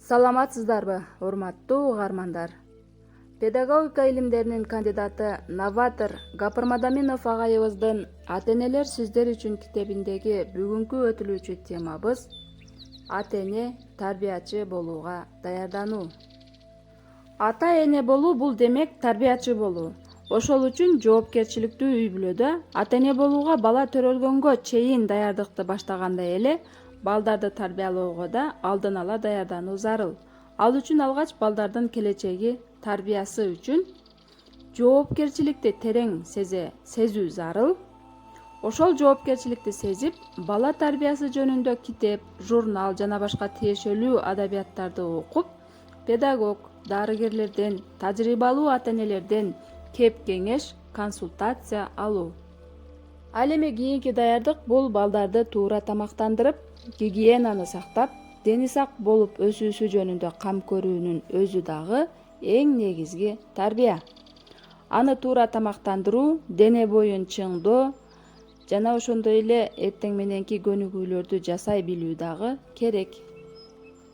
Саламатсыздарбы, урматтуу угармандар. Педагогика илимдеринин кандидаты, новатор Гапырмадаминов агайыбыздын «Ата-энелер сиздер үчүн» китебиндеги бүгүнкү өтүлүүчү темабыз ата-эне тарбиячы болууга даярдануу. Ата-эне болуу бул демек тарбиячы болуу. Ошол үчүн жоопкерчиликтүү үй-бүлөдө ата-эне болууга бала төрөлгөнгө чейин даярдыкты баштагандай эле балдарды тарбиялоого да алдын ала даярдануу зарыл. Ал үчүн алгач балдардын келечеги тарбиясы үчүн жоопкерчиликти терең сезүү зарыл. Ошол жоопкерчиликти сезип, бала тарбиясы жөнүндө китеп, журнал жана башка тиешелүү адабияттарды окуп, педагог, дарыгерлерден, тажрыйбалуу ата-энелерден кеп-кеңеш, консультация алуу. Ал эми кийинки даярдык бул балдарды туура тамактандырып, гигиенаны сактап, дени сак болуп өсүүсү жөнүндө кам көрүүнүн өзү дагы эң негизги тарбия. Аны туура тамактандыруу, дене боюн чыңдоо жана ошондой эле эртең мененки көнүгүүлөрдү жасай билүү дагы керек.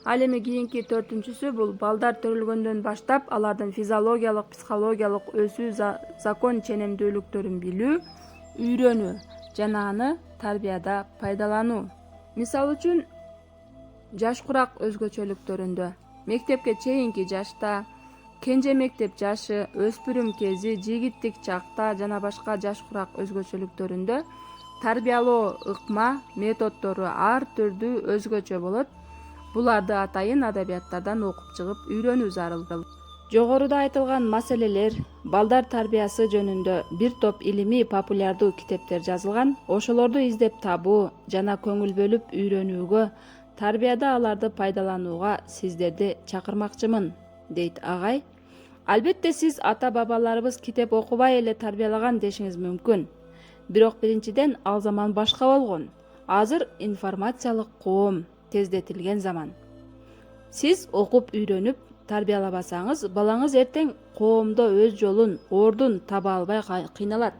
Ал эми кийинки төртүнчүсү бул балдар төрөлгөндөн баштап алардын физиологиялык, психологиялык өсүү закон ченемдүүлүктөрүн билүү, үйрөнүү жана аны тарбияда пайдалануу. Мисалы үчүн, жаш курак өзгөчөлүктөрүндө, мектепке чейинки жашта, кенже мектеп жашы, өспүрүм кези, жигиттик чакта жана башка жаш курак өзгөчөлүктөрүндө тарбиялоо ыкма методдору ар түрдүү өзгөчө болот. Буларды атайын адабияттардан окуп чыгып үйрөнүү зарыл. Жогоруда айтылган маселелер, балдар тарбиясы жөнүндө бир топ илимий популярдуу китептер жазылган. Ошолорду издеп табуу жана көңүл бөлүп үйрөнүүгө, тарбияда аларды пайдаланууга сиздерди чакырмакчымын, дейт агай. Албетте сиз ата-бабаларыбыз китеп окубай эле тарбиялаган дешиңиз мүмкүн. Бирок биринчиден ал заман башка болгон. Азыр информациялык коом тездетилген заман. Сиз окуп үйрөнүп тарбиялабасаңыз, балаңыз эртең коомдо өз жолун, ордун таба албай кыйналат.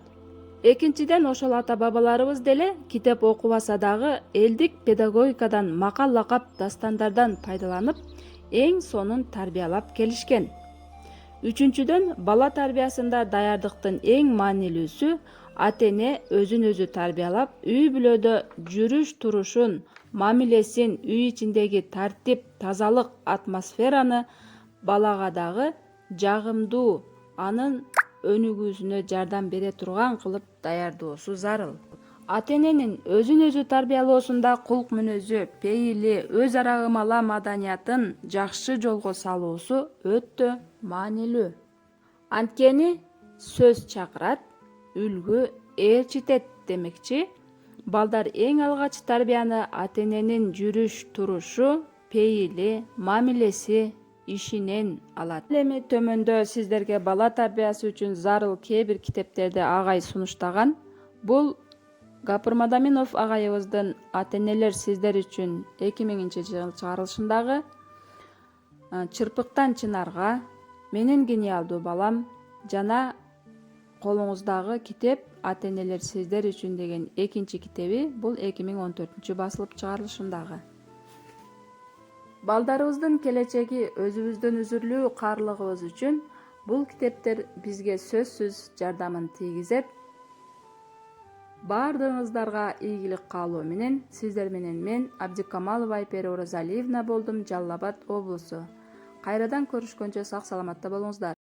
Экинчиден, ошол ата-бабаларыбыз деле китеп окубаса дагы элдик педагогикадан, макал-лакап дастандардан пайдаланып, эң сонун тарбиялап келишкен. Үчүнчүдөн, бала тарбиясында даярдыктын эң маанилүүсү ата-эне өзүн өзү тарбиялап, үй-бүлөдө жүрүш-турушун, мамилесин, үй ичиндеги тартип, тазалык атмосфераны балага дагы жагымдуу, анын өнүгүүсүнө жардам бере турган кылып даярдоосу зарыл. Ата-эненин өзүн өзү тарбиялоосунда кулк мүнөзү, пейили, өз ара ымала маданиятын жакшы жолго салуусу өтө маанилүү. Анткени сөз чакырат, үлгү ээрчитет демекчи. Балдар эң алгач тарбияны ата-эненин жүрүш-турушу, пейили, мамилеси, ишинен алат. Эми төмөндө сиздерге бала тарбиясы үчүн зарыл кээ бир китептерди агай сунуштаган. Бул Гапырмадаминов агайыбыздын «Ата-энелер сиздер үчүн» 2000-жылы чыгарылышындагы «Чырпыктан чынарга», «Менин гениалдуу балам» жана колуңуздагы китеп «Ата-энелер сиздер үчүн» деген экинчи китеби, бул 2014 басылып чыгарылышындагы. Балдарыбыздын келечеги өзүбүздөн үзүрлүү каалыгыбыз үчүн бул китептер бизге сөзсүз жардамын тийгизет. Баардыгыңыздарга ийгилик каалоо менен, сиздер менен мен, Абдикамалова Айпери Оразалиевна болдум, Жалал Абад облусу. Кайрадан көрүшкөнчө сак саламатта болуңуздар.